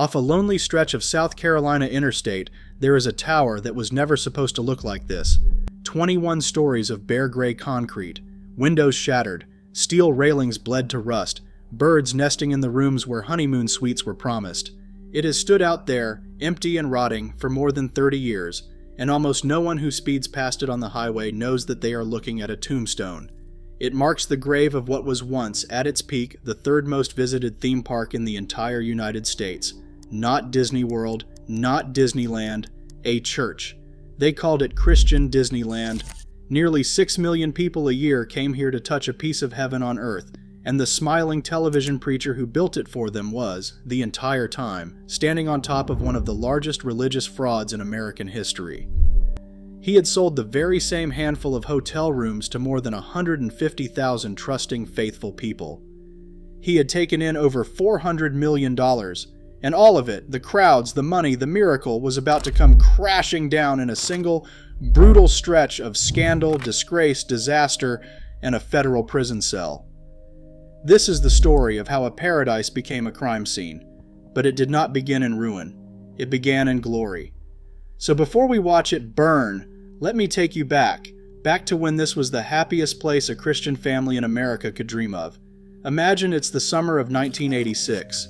Off a lonely stretch of South Carolina interstate, there is a tower that was never supposed to look like this. 21 stories of bare gray concrete, windows shattered, steel railings bled to rust, birds nesting in the rooms where honeymoon suites were promised. It has stood out there, empty and rotting, for more than 30 years, and almost no one who speeds past it on the highway knows that they are looking at a tombstone. It marks the grave of what was once, at its peak, the third most visited theme park in the entire United States. Not Disney World, not Disneyland, a church. They called it Christian Disneyland. Nearly 6 million people a year came here to touch a piece of heaven on earth, and the smiling television preacher who built it for them was, the entire time, standing on top of one of the largest religious frauds in American history. He had sold the very same handful of hotel rooms to more than 150,000 trusting, faithful people. He had taken in over $400 million, and all of it, the crowds, the money, the miracle, was about to come crashing down in a single, brutal stretch of scandal, disgrace, disaster, and a federal prison cell. This is the story of how a paradise became a crime scene, but it did not begin in ruin. It began in glory. So before we watch it burn, let me take you back to when this was the happiest place a Christian family in America could dream of. Imagine it's the summer of 1986.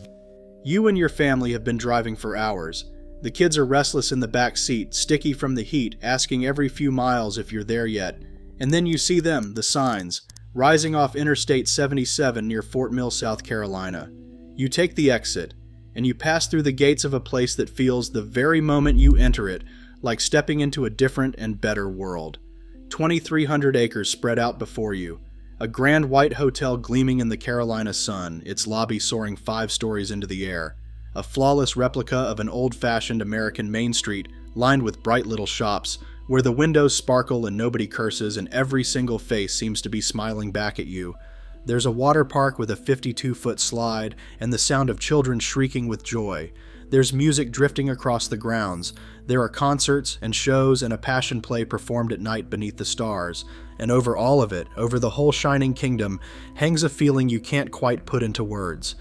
You and your family have been driving for hours. The kids are restless in the back seat, sticky from the heat, asking every few miles if you're there yet. And then you see them, the signs, rising off Interstate 77 near Fort Mill, South Carolina. You take the exit, and you pass through the gates of a place that feels, the very moment you enter it, like stepping into a different and better world. 2,300 acres spread out before you. A grand white hotel gleaming in the Carolina sun, its lobby soaring 5 stories into the air. A flawless replica of an old-fashioned American Main Street lined with bright little shops, where the windows sparkle and nobody curses and every single face seems to be smiling back at you. There's a water park with a 52-foot slide and the sound of children shrieking with joy. There's music drifting across the grounds. There are concerts and shows and a passion play performed at night beneath the stars. And over all of it, over the whole shining kingdom, hangs a feeling you can't quite put into words.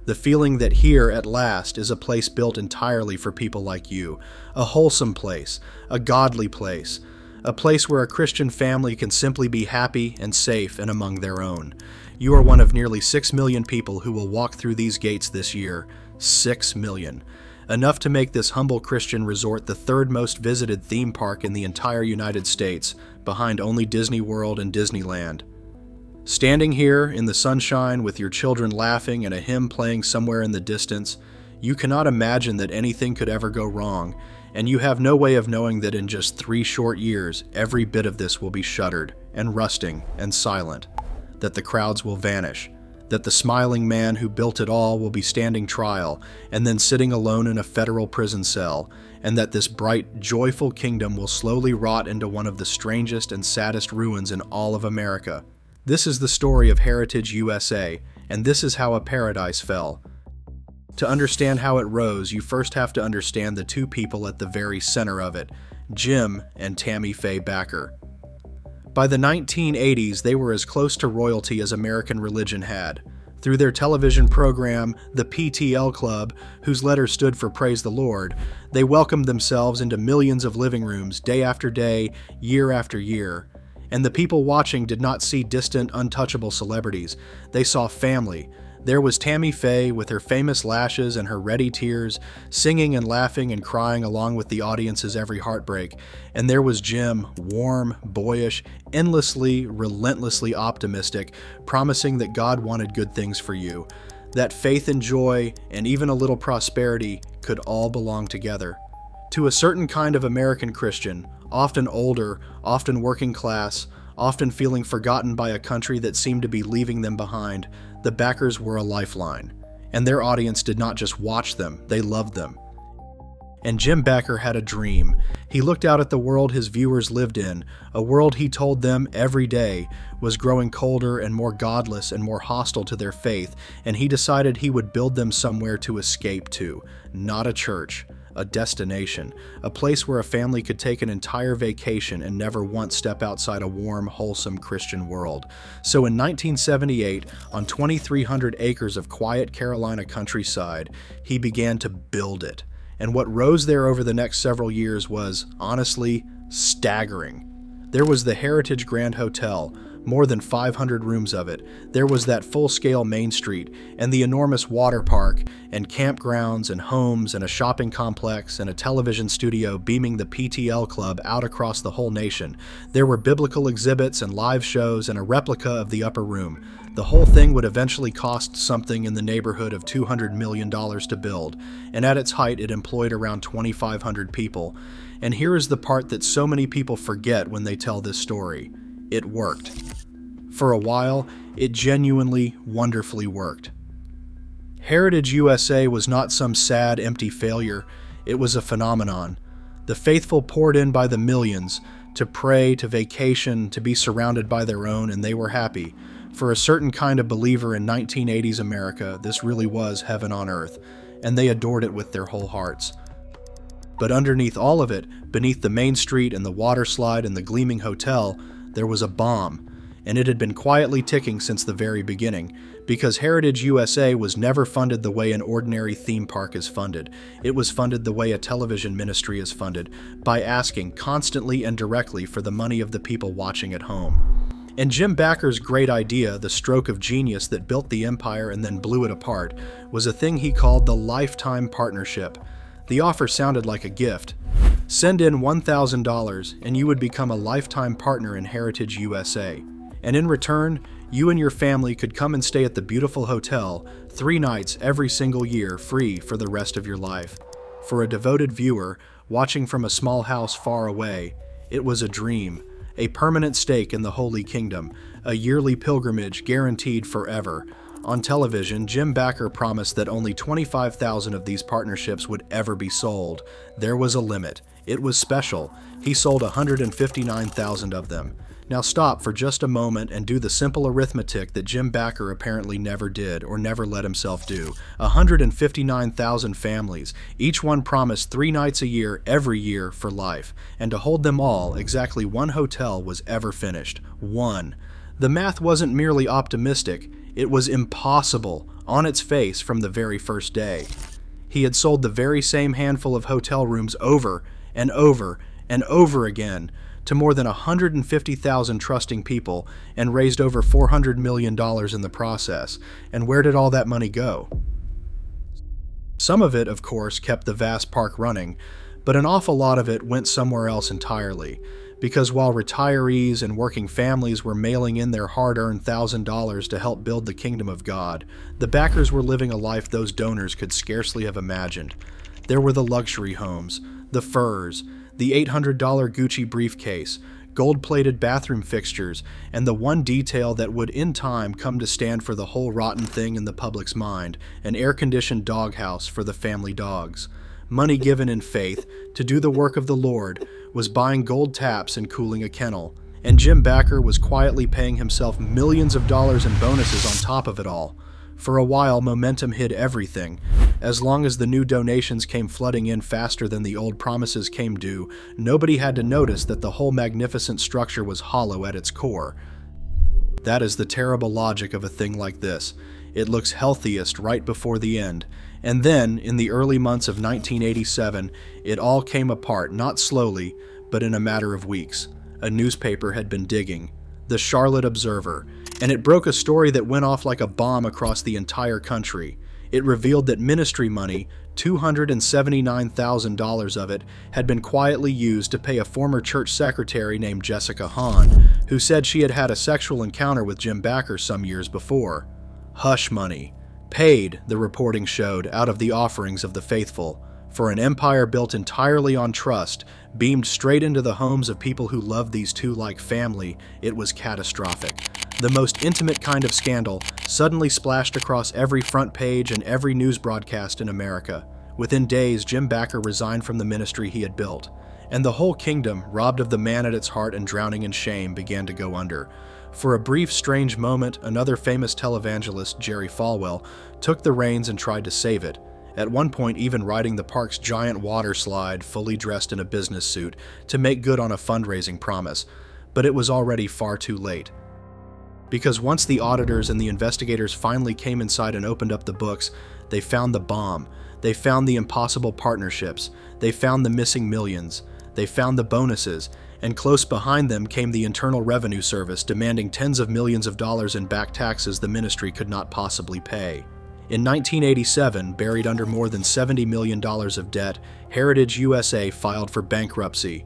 The feeling that here, at last, is a place built entirely for people like you. A wholesome place, a godly place. A place where a Christian family can simply be happy and safe and among their own. You are one of nearly 6 million people who will walk through these gates this year. 6 million. Enough to make this humble Christian resort the third most visited theme park in the entire United States, behind only Disney World and Disneyland. Standing here in the sunshine with your children laughing and a hymn playing somewhere in the distance, you cannot imagine that anything could ever go wrong, and you have no way of knowing that in just 3 short years, every bit of this will be shuttered and rusting and silent, that the crowds will vanish, that the smiling man who built it all will be standing trial and then sitting alone in a federal prison cell, and that this bright, joyful kingdom will slowly rot into one of the strangest and saddest ruins in all of America. This is the story of Heritage USA, and this is how a paradise fell. To understand how it rose, you first have to understand the 2 people at the very center of it, Jim and Tammy Faye Bakker. By the 1980s, they were as close to royalty as American religion had. Through their television program, the PTL Club, whose letters stood for Praise the Lord, they welcomed themselves into millions of living rooms day after day, year after year. And the people watching did not see distant, untouchable celebrities. They saw family. There was Tammy Faye with her famous lashes and her ready tears, singing and laughing and crying along with the audience's every heartbreak. And there was Jim, warm, boyish, endlessly, relentlessly optimistic, promising that God wanted good things for you, that faith and joy, and even a little prosperity, could all belong together. To a certain kind of American Christian, often older, often working class, often feeling forgotten by a country that seemed to be leaving them behind, the Bakkers were a lifeline. And their audience did not just watch them, they loved them. And Jim Bakker had a dream. He looked out at the world his viewers lived in, a world he told them every day was growing colder and more godless and more hostile to their faith, and he decided he would build them somewhere to escape to. Not a church, a destination, a place where a family could take an entire vacation and never once step outside a warm, wholesome Christian world. So in 1978, on 2,300 acres of quiet Carolina countryside, he began to build it. And what rose there over the next several years was, honestly, staggering. There was the Heritage Grand Hotel, more than 500 rooms of it. There was that full-scale Main Street, and the enormous water park, and campgrounds, and homes, and a shopping complex, and a television studio beaming the PTL Club out across the whole nation. There were biblical exhibits and live shows, and a replica of the Upper Room. The whole thing would eventually cost something in the neighborhood of $200 million to build, and at its height it employed around 2,500 people. And here is the part that so many people forget when they tell this story. It worked. For a while, it genuinely, wonderfully worked. Heritage USA was not some sad, empty failure. It was a phenomenon. The faithful poured in by the millions to pray, to vacation, to be surrounded by their own, and they were happy. For a certain kind of believer in 1980s America, this really was heaven on earth, and they adored it with their whole hearts. But underneath all of it, beneath the Main Street and the water slide and the gleaming hotel, there was a bomb, and it had been quietly ticking since the very beginning, because Heritage USA was never funded the way an ordinary theme park is funded. It was funded the way a television ministry is funded, by asking constantly and directly for the money of the people watching at home. And Jim Backer's great idea, the stroke of genius that built the empire and then blew it apart, was a thing he called the Lifetime Partnership. The offer sounded like a gift. Send in $1,000 and you would become a lifetime partner in Heritage USA. And in return, you and your family could come and stay at the beautiful hotel 3 nights every single year free for the rest of your life. For a devoted viewer, watching from a small house far away, it was a dream, a permanent stake in the Holy Kingdom, a yearly pilgrimage guaranteed forever. On television, Jim Backer promised that only 25,000 of these partnerships would ever be sold. There was a limit. It was special. He sold 159,000 of them. Now stop for just a moment and do the simple arithmetic that Jim Backer apparently never did or never let himself do. 159,000 families, each one promised 3 nights a year every year for life. And to hold them all, exactly 1 hotel was ever finished. 1. The math wasn't merely optimistic. It was impossible, on its face, from the very first day. He had sold the very same handful of hotel rooms over and over and over again to more than 150,000 trusting people and raised over $400 million in the process. And where did all that money go? Some of it, of course, kept the vast park running, but an awful lot of it went somewhere else entirely. Because while retirees and working families were mailing in their hard-earned $1,000 to help build the kingdom of God, the backers were living a life those donors could scarcely have imagined. There were the luxury homes, the furs, the $800 Gucci briefcase, gold-plated bathroom fixtures, and the one detail that would in time come to stand for the whole rotten thing in the public's mind, an air-conditioned doghouse for the family dogs. Money given in faith to do the work of the Lord was buying gold taps and cooling a kennel, and Jim Backer was quietly paying himself millions of dollars in bonuses on top of it all. For a while, momentum hid everything. As long as the new donations came flooding in faster than the old promises came due, nobody had to notice that the whole magnificent structure was hollow at its core. That is the terrible logic of a thing like this. It looks healthiest right before the end. And then, in the early months of 1987, it all came apart, not slowly, but in a matter of weeks. A newspaper had been digging, the Charlotte Observer, and it broke a story that went off like a bomb across the entire country. It revealed that ministry money, $279,000 of it, had been quietly used to pay a former church secretary named Jessica Hahn, who said she had had a sexual encounter with Jim Backer some years before. Hush money. Paid, the reporting showed, out of the offerings of the faithful. For an empire built entirely on trust, beamed straight into the homes of people who loved these two like family, it was catastrophic. The most intimate kind of scandal suddenly splashed across every front page and every news broadcast in America. Within days, Jim Backer resigned from the ministry he had built, and the whole kingdom, robbed of the man at its heart and drowning in shame, began to go under. For a brief, strange moment, another famous televangelist, Jerry Falwell, took the reins and tried to save it. at one point even riding the park's giant water slide fully dressed in a business suit to make good on a fundraising promise, but it was already far too late. Because once the auditors and the investigators finally came inside and opened up the books, they found the bomb, they found the impossible partnerships, they found the missing millions, they found the bonuses, and close behind them came the Internal Revenue Service demanding tens of millions of dollars in back taxes the ministry could not possibly pay. In 1987, buried under more than $70 million of debt, Heritage USA filed for bankruptcy.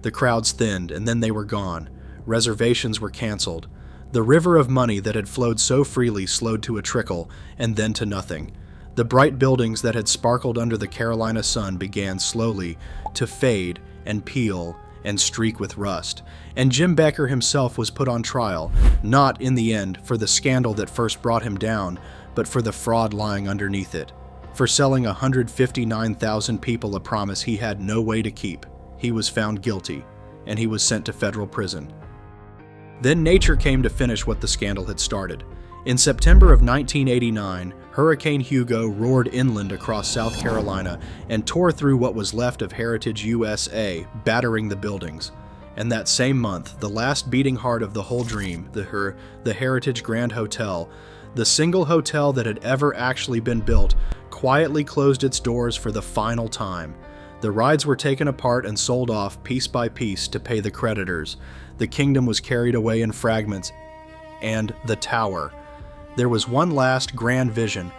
The crowds thinned, and then they were gone. Reservations were canceled. The river of money that had flowed so freely slowed to a trickle, and then to nothing. The bright buildings that had sparkled under the Carolina sun began slowly to fade and peel and streak with rust, and Jim Becker himself was put on trial, not, in the end, for the scandal that first brought him down, but for the fraud lying underneath it. For selling 159,000 people a promise he had no way to keep, he was found guilty, and he was sent to federal prison. Then nature came to finish what the scandal had started. In September of 1989, Hurricane Hugo roared inland across South Carolina and tore through what was left of Heritage USA, battering the buildings. And that same month, the last beating heart of the whole dream, the Heritage Grand Hotel, the single hotel that had ever actually been built, quietly closed its doors for the final time. The rides were taken apart and sold off piece by piece to pay the creditors. The kingdom was carried away in fragments. And the tower. There was one last grand vision,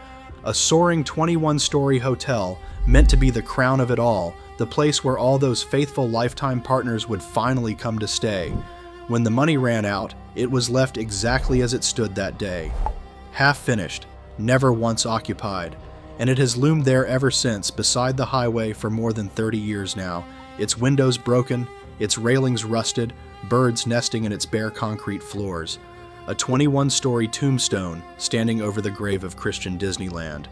a soaring 21-story hotel meant to be the crown of it all, the place where all those faithful lifetime partners would finally come to stay. When the money ran out, it was left exactly as it stood that day. Half finished, never once occupied, and it has loomed there ever since beside the highway for more than 30 years now, its windows broken, its railings rusted, birds nesting in its bare concrete floors. A 21-story tombstone standing over the grave of Christian Disneyland.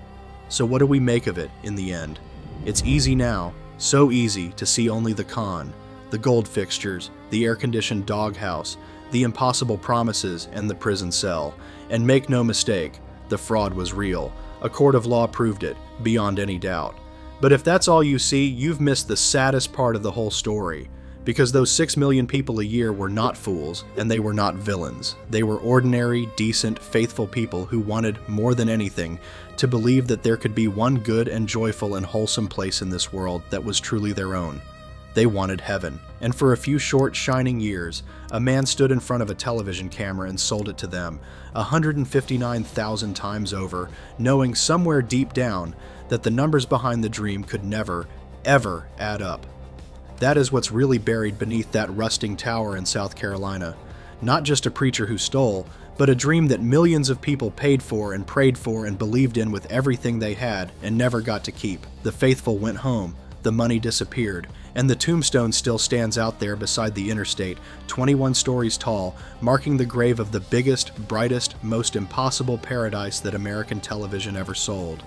So what do we make of it in the end? It's easy now, so easy to see only the con, the gold fixtures, the air-conditioned doghouse, the impossible promises, and the prison cell. And make no mistake, the fraud was real. A court of law proved it, beyond any doubt. But if that's all you see, you've missed the saddest part of the whole story. Because those 6 million people a year were not fools, and they were not villains. They were ordinary, decent, faithful people who wanted, more than anything, to believe that there could be one good and joyful and wholesome place in this world that was truly their own. They wanted heaven, and for a few short, shining years, a man stood in front of a television camera and sold it to them, 159,000 times over, knowing somewhere deep down that the numbers behind the dream could never, ever add up. That is what's really buried beneath that rusting tower in South Carolina. Not just a preacher who stole, but a dream that millions of people paid for and prayed for and believed in with everything they had and never got to keep. The faithful went home, the money disappeared, and the tombstone still stands out there beside the interstate, 21 stories tall, marking the grave of the biggest, brightest, most impossible paradise that American television ever sold.